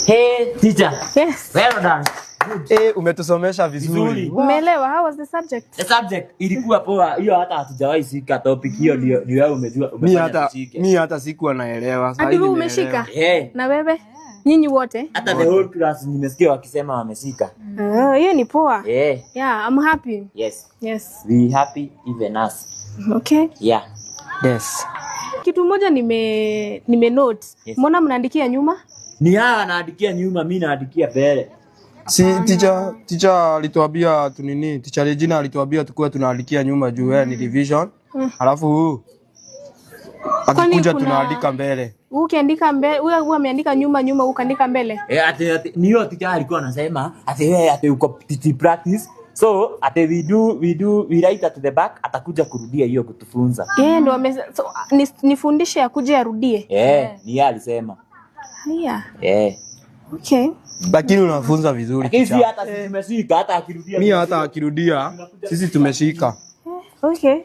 Hey, teacher. Yes. Well done. Umetusomesha vizuri. Umeelewa? How was the subject? The subject ilikuwa poa. Hiyo hata hatujawahi sika topic hiyo ndio wewe umejua umefanya usike. Mimi hata sikuwa naelewa. Sasa hivi umeshika? Na wewe? Nyinyi wote? Hata the whole class nimesikia wakisema wamesika. Hiyo ni poa. Yeah, I'm happy. Yes. We happy even us. Okay. Yeah. Yes. Kitu moja nime note. Mbona mnaandikia nyuma? Ni hawa anaandikia nyuma, mimi naandikia mbele. Si teacher alituambia tunini, teacher Regina alituambia tukue tunaandikia nyuma juu ni division. Alafu akikuja tunaandika mbele. Ukiandika mbele, wewe ameandika nyuma ukaandika mbele. Ati niyo teacher alikuwa anasema ati uko practice. So ati we write at the back, atakuja kurudia hiyo kutufunza. Ndio so, nifundishe akuje arudie. Ni yeye alisema. Okay. Lakini unafunza vizuri. Lakini si hata sisi tumeshika, hata akirudia. Mimi hata akirudia sisi tumeshika. Okay.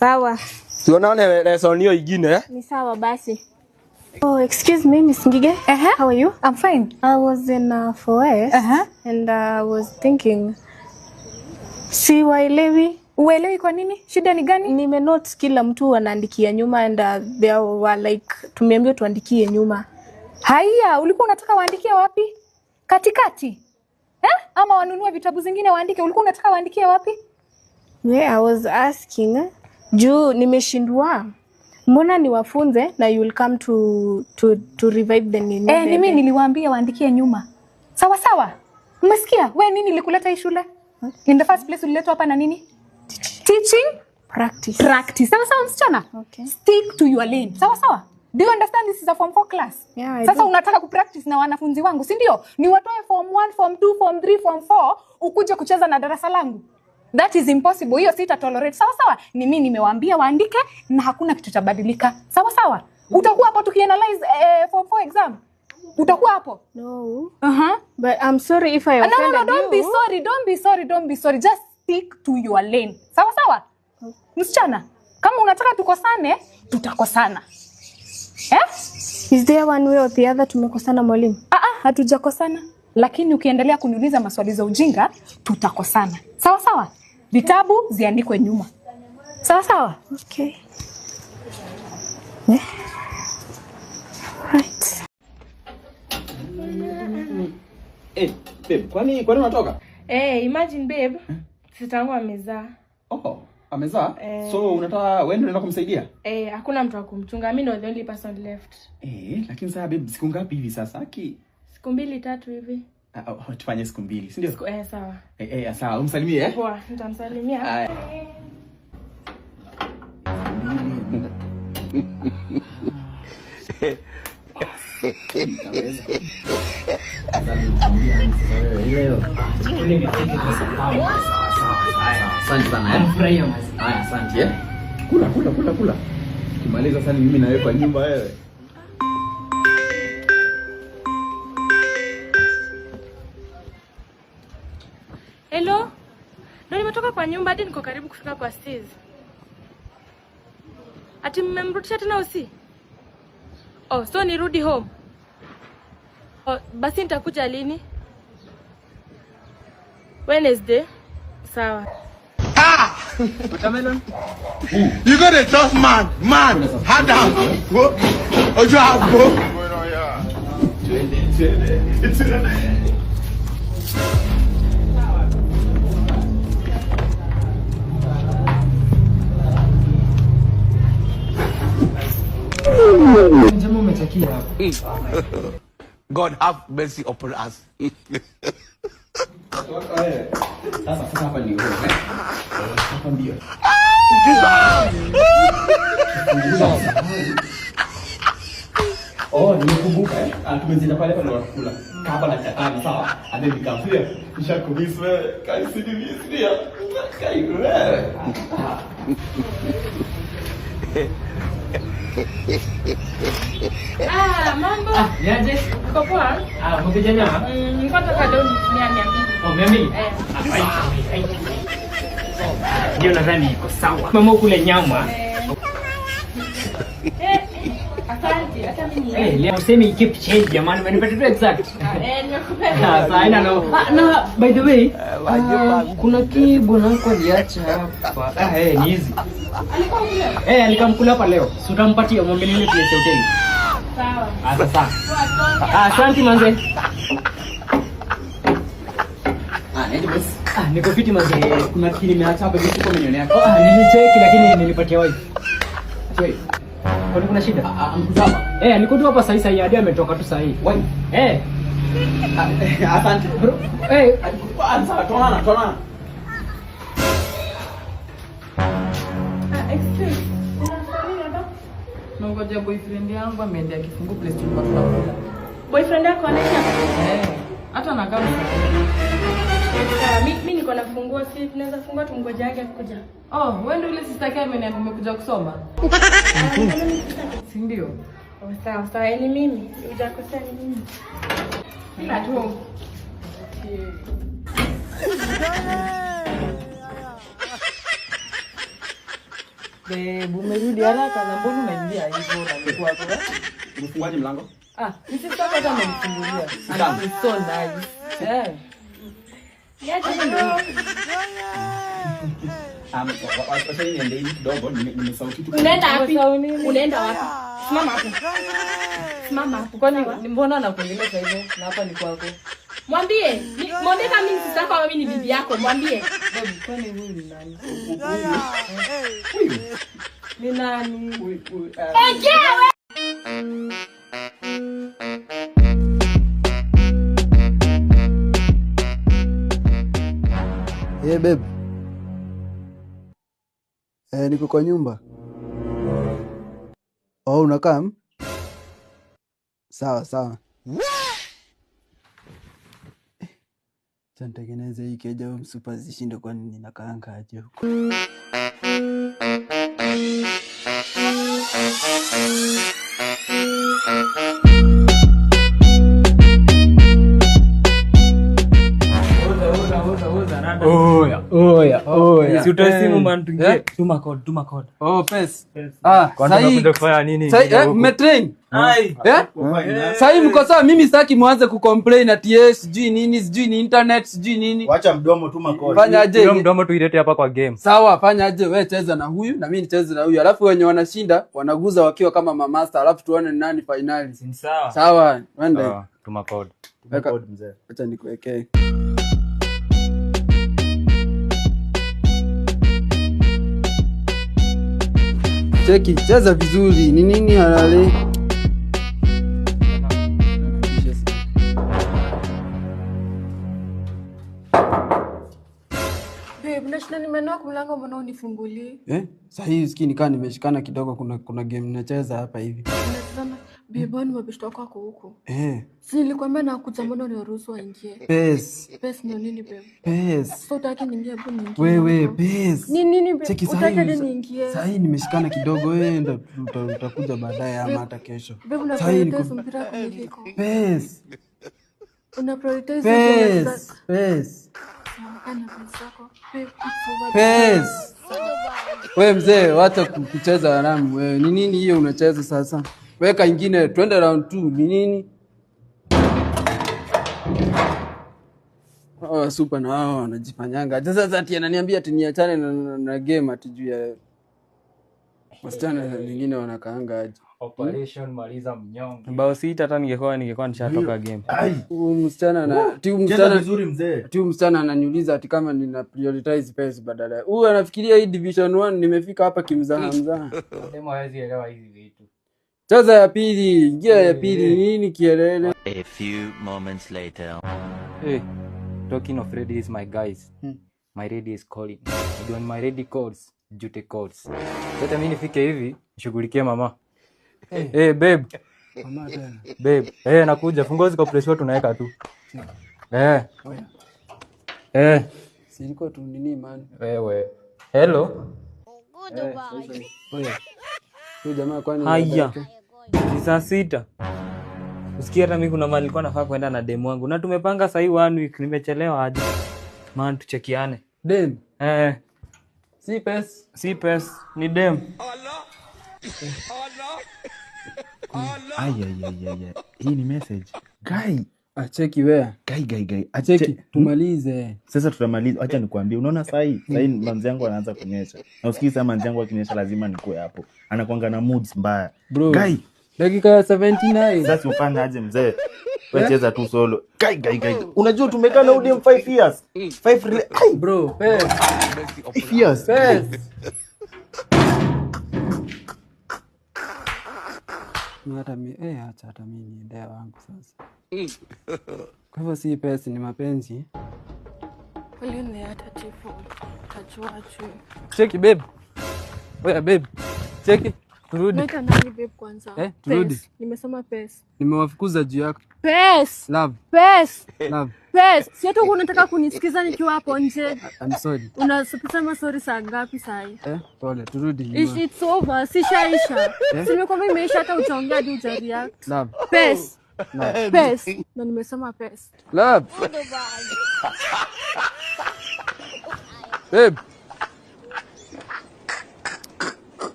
Sawa. Tuonane lesson hiyo nyingine. Ni sawa basi. Oh, excuse me, Miss Ngige. How are you? I'm fine. I was in 4S and I was thinking, si waelewi. Uelewi kwa nini? Shida ni gani? Nime note kila mtu anaandikia nyuma and they were like, tumeambiwa tuandikie nyuma. Haya, ulikuwa unataka waandikie wapi? Katikati? Ama wanunue vitabu zingine waandike? Ulikuwa unataka waandikie wapi? I was asking, juu nimeshindwa. Mbona niwafunze na you will come to revive the nini? Ni mimi niliwaambia waandikie nyuma. Sawa sawa. Umesikia? Wewe nini nilikuleta hii shule? In the first place uliletwa hapa na nini? Teaching practice. Sawa sawa msichana? Okay. Stick to your lane. Sawa sawa? Do you understand this is a form 4 class? Yeah, sasa unataka kupractice na wanafunzi wangu, si ndio? Ni watoe form 1, form 2, form 3, form 4 ukuje kucheza na darasa langu. That is impossible. Hiyo sita tolerate. Sawa sawa? Ni mimi nimewaambia waandike na hakuna kitu kitabadilika. Sawa sawa? Utakuwa hapo tukianalyze form 4 exam. Utakuwa hapo? No. But I'm sorry if I offended you. No, don't be sorry. Just stick to your lane. Sawa sawa? Msichana, kama unataka tukosane, tutakosana. Is there one way or the other tumekosana mwalimu? Hatujakosana. Lakini ukiendelea kuniuliza maswali za ujinga, tutakosana. Sawa sawa? Vitabu ziandikwe nyuma. Sawa sawa? Okay. Right. Babe, kwani unatoka? Imagine babe, sitangu amezaa. Amezaa? So unataka wewe unaenda kumsaidia? Hakuna mtu wa kumchunga. Mimi ndo the only person left. Lakini sasa babe, siku ngapi hivi sasa? Siku 2-3 hivi. Tufanye siku 2, si ndio? Sawa. Sawa, umsalimie Poa, nitamsalimia. Asante sana. Asante. Kula. Kimaliza sasa mimi na wewe kwa nyumba wewe. Hello? Ndio nimetoka kwa nyumba hadi niko karibu kufika kwa Steve. Ati mmemrudisha tena usi? So nirudi home. Basi nitakuja lini? Wednesday. Sawa. Watermelon. You got a tough man. Hard down. Go. You have go. God have mercy upon us. Sasa hapa ndio. Hapa ndio. Nimekumbuka tumezenda pale kula. Kaba na katani sawa. Hadi nikafia. Kisha kubiswa kaisi ni kai wewe. Mambo. Niaje? Uko poa? Umekuja nyama? Nilikuwa nataka leo nitumia 200. 200? Ndio nadhani iko sawa. Mama kule nyama. Asante. hata mimi. Leo usemi keep change jamani, umenipatia tu exact. Nimekupenda. Saina no. Na by the way, kuna kibwana wako aliacha hapa. Ni hizi. Alikamkula hapa leo. Si utampatia mwambie nini place hotel. Sawa. Sawa. Asante manze. Ndio basi. Niko fiti manze. Kuna kitu nimeacha hapa vitu kwa milioni yako. Nilicheki lakini nilipatia wife. Sorry. Kwani kuna shida? Mkuzama. Niko tu hapa sasa hadi ametoka tu sasa hii. Wife. Asante bro. Anza tuonana. Excuse. Ngoja boyfriend yangu ameenda kifungu place tulikuwa tunakula. Boyfriend yako anaishi hapa? Hata anakaa mimi niko na funguo, si tunaweza fungua tumgoje yake kuja. Wewe ndio ile sister yake ameniambia umekuja kusoma. Si ndio? Sawa, ni mimi. Hujakosea ni mimi. Ila tu. Umerudi haraka na mbona umeingia hivyo na nilikuwa hapo? Umefungaje mlango? Sisi sasa hata amenifungulia. It's so nice. Wacha niende hivi kidogo, nimesauti tu. Unaenda wapi? Simama hapo. Kwani mbona nakuongeleza hivyo na hapa ni kwako? Mwambie kama mimi sasa kwa mimi ni bibi yako, mwambie. Baby, kwani huyu ni nani? Huyu. Ni nani? Ejewe! Hey babe. Niko kwa nyumba. Unakaa? Sawa. Tengeneze hii keja msupa zishinde kwa nini nakaanga aje huko. Si utoe simu man tuingie. Tuma code. Pes. Tunakuja kufanya nini? Mmetrain? Sasa mko sawa, mimi sitaki muanze kucomplain ati sijui nini, sijui ni internet, sijui nini. Wacha mdomo tuma code. Fanya aje? Hiyo mdomo tuilete hapa kwa game. Sawa, fanya aje? Wewe cheza na huyu na mimi nicheze na huyu. Alafu wenye wanashinda wanaguza wakiwa kama mamaster, alafu tuone ni nani finali. Sawa. Sawa, twende. Tuma code. Code mzee. Acha nikuwekee. Cheki, cheza vizuri. Ni nini halali? Babe, nashina nimenoka mlango mbona unifungulie? Sasa hii skini kama nimeshikana kidogo, kuna game nacheza hapa hivi. Unatazama babe, ni mabishto wako huko. Si nilikwambia na kuja mbona uniruhusu aingie? Pes Ndio nini babe? Pes. So utaki niingie hapo niingie. Wewe pes. Nini babe? Cheki Utaki hadi niingie. Sasa hii nimeshikana kidogo, wewe ndio utakuja baadaye ama hata kesho. Babe, una prioritize mpira kuliko. Pes. Una prioritize Pes. Pes. Wewe mzee, wacha kucheza nami wewe. Ni nini hiyo unacheza sasa? Weka ingine, twende round 2. Ni nini? Super na wao wanajifanyanga. Sasa ati ananiambia ati niachane na game ati juu ya wasichana wengine wanakaanga aje. Operation maliza mnyonge. Bao sita hata ningekuwa nishatoka game. Msichana na cheza vizuri mzee. Msichana ananiuliza ati kama nina prioritize pesa badala. Huyu anafikiria hii division 1 nimefika hapa kimzaha. Demo hawezi elewa hizi vitu. Cheza ya pili, ingia ya pili, nini kielele. A few moments later. Talking of ready is my guys. My ready is calling. When my ready calls, duty calls. Sasa mimi nifike hivi, nishughulikie mama. Babe. Mama tena. Babe, nakuja. Funguo ziko pressure tunaweka tu. Silikuwa tu nini man. Wewe. Hello. Huyu jamaa kwani haya. Ni saa 6. Usikia hata mimi kuna mali nilikuwa nafaa kwenda na demu wangu. Na tumepanga sasa hii 1 week nimechelewa aje. Man tuchekiane. Dem. Si pes, ni dem. Ai. Hii ni message. Guy. Acheki wewe. Guy. Acheki tumalize. Sasa tutamaliza. Acha nikwambie. Unaona sasa manzi yangu anaanza kunyesha. Na usikiza manzi yangu akinyesha lazima nikuwe hapo. Anakuanga na moods mbaya. Bro. Guy. Dakika ya 79. Sasa ufanye aje mzee? Wewe cheza tu solo. Guy. Unajua tumekaa na udem 5 years. 5 bro, pes. 5 years. Pes. Hata mimi niende wangu sasa. Kwa hivyo si pesa ni mapenzi. Walione hata chifu. Tajua juu. Cheki babe. Oya babe. Cheki. Turudi. Naita nani babe kwanza? Turudi. Nimesema pesa. Nimewafukuza juu yako. Pesa. Love. Pesa. Love. Pesa. Si hata unataka kunisikiza nikiwa hapo nje. I'm sorry. Unasema sorry saa ngapi saa hii? Pole, turudi. It's over. Sishaisha. Si nimekwambia imeisha hata utaongea hadi utareact. Love. Pesa. Pesa. Na nimesema pesa. Love. Babe.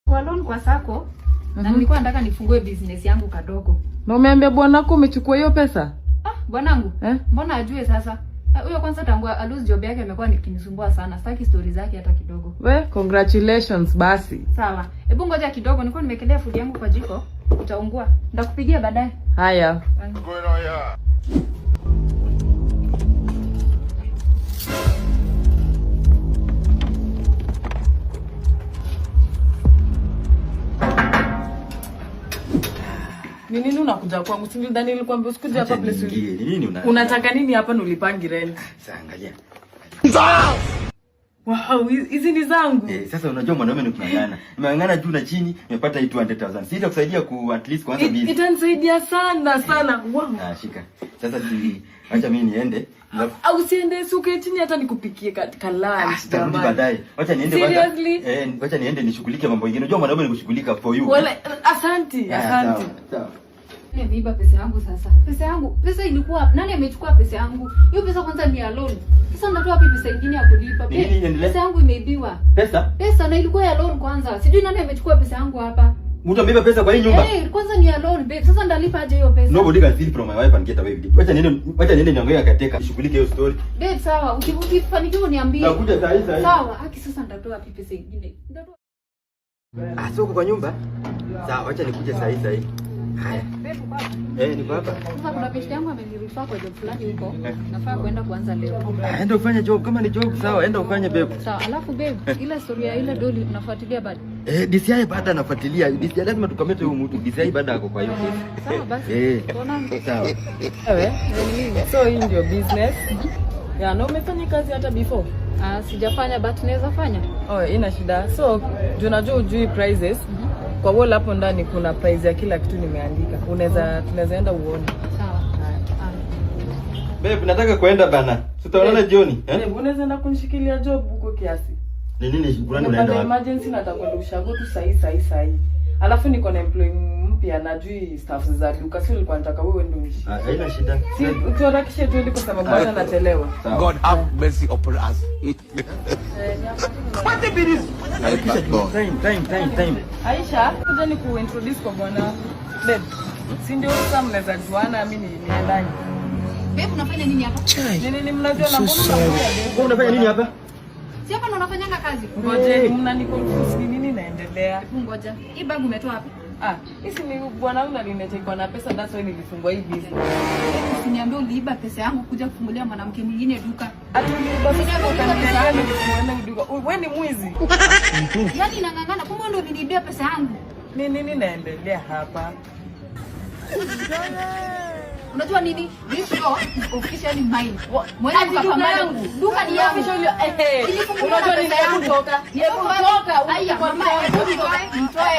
Kwa loan kwa sako na nilikuwa nataka nifungue business yangu kadogo. Na umeambia bwanako umechukua hiyo pesa? Bwanangu? Mbona ajue sasa? Huyo kwanza tangu alose job yake amekuwa nikinisumbua sana. Sitaki story zake hata kidogo. Congratulations basi. Sawa. Hebu ngoja kidogo, nilikuwa nimekelea food yangu kwa jiko. Utaungua. Ndakupigia baadaye. Haya. Nini unakuja kwangu? Si ndani nilikwambia usikuje hapa place. Nini unataka nini hapa nulipangi rent? Sasa angalia. Wow, hizi ni zangu. Sasa unajua mwanaume ni kunangana. Nimengana juu na chini, nimepata 200,000. Sita kusaidia ku at least kwanza bill. Itanisaidia sana. Wow. Shika. Sasa acha mimi niende. Au usiende suke chini hata nikupikie katika lunch. Tutarudi baadaye. Acha niende kwanza. Acha niende nishughulike mambo mengine. Unajua mwanaume ni kushughulika for you. Wala asante. Sawa. Nimeiba pesa yangu sasa. Pesa ilikuwa nani amechukua pesa yangu? Hiyo pesa kwanza ni ya loan. Sasa natoa wapi pesa nyingine ya kulipa? Pesa yangu imeibiwa. Pesa na ilikuwa ya loan kwanza. Sijui nani amechukua pesa yangu hapa. Mtu ameiba pesa kwa hii nyumba? Kwanza ni ya loan babe. Sasa ndalipa aje hiyo pesa? Nobody can steal from my wife and get away with it. Wacha niende niongee kateka. Nishughulike hiyo story. Babe sawa. Ukifanikiwa niambie. Nakuja saa hii. Sawa. Haki sasa ndatoa wapi pesa nyingine? Soko kwa nyumba? Sawa, acha nikuje saa hii. Haya. Niko hapa. Sasa kuna pesa yangu amenirefer kwa job fulani huko. Nafaa kwenda kuanza leo. Enda ufanye job kama ni job sawa, enda ufanye babe. Sawa, alafu babe, ile story ya ile doli unafuatilia bado? DCI baada anafuatilia. DCI lazima tukamete huyo mtu. DCI baada ako kwa hiyo kesi. Sawa basi. Sawa. So hii ndio business. Na umefanya kazi hata before? Sijafanya but naweza fanya. Ina shida. So, unajua ujui prices. Kwa wall hapo ndani kuna price ya kila kitu nimeandika. Tunaweza enda uone. Sawa. Babe, nataka kwenda bana. Tutaonana jioni, Babe, unaweza enda kunishikilia job huko kiasi. Ni nini shukrani unaenda wapi? Emergency nataka kwenda ushago tu sahi. Alafu niko na employee mpya najui staff za duka sio nilikuwa nataka wewe ndio unishi. Haina shida. Tuharakishe tu kwa sababu bwana anachelewa. God have mercy upon us. What the business? Time. Aisha, kuja ni kuintroduce kwa bwana. Babe, si ndio kama mnaweza juana mimi ni ndani. Babe, unafanya nini hapa? Nini mnajua na mbona wewe unafanya nini hapa? Si hapa ndo unafanyanga kazi? Ngoje, mnaniconfuse nini naendelea? Ngoja. Hii bag umetoa wapi? Hisi ni bwana wangu aliniletea na pesa that's why nilifungua hii business. Usiniambie uliiba pesa yangu kuja kufungulia mwanamke mwingine duka. Atuliiba pesa yangu duka. Wewe ni mwizi. Yaani nangangana kumbe ndo nilibia pesa yangu. Nini naendelea hapa? Unajua nini? This door is officially mine. Mwana kupambana. Duka ni yangu. Unajua nini hebu toka. Hebu toka. Aya mama, nitoe.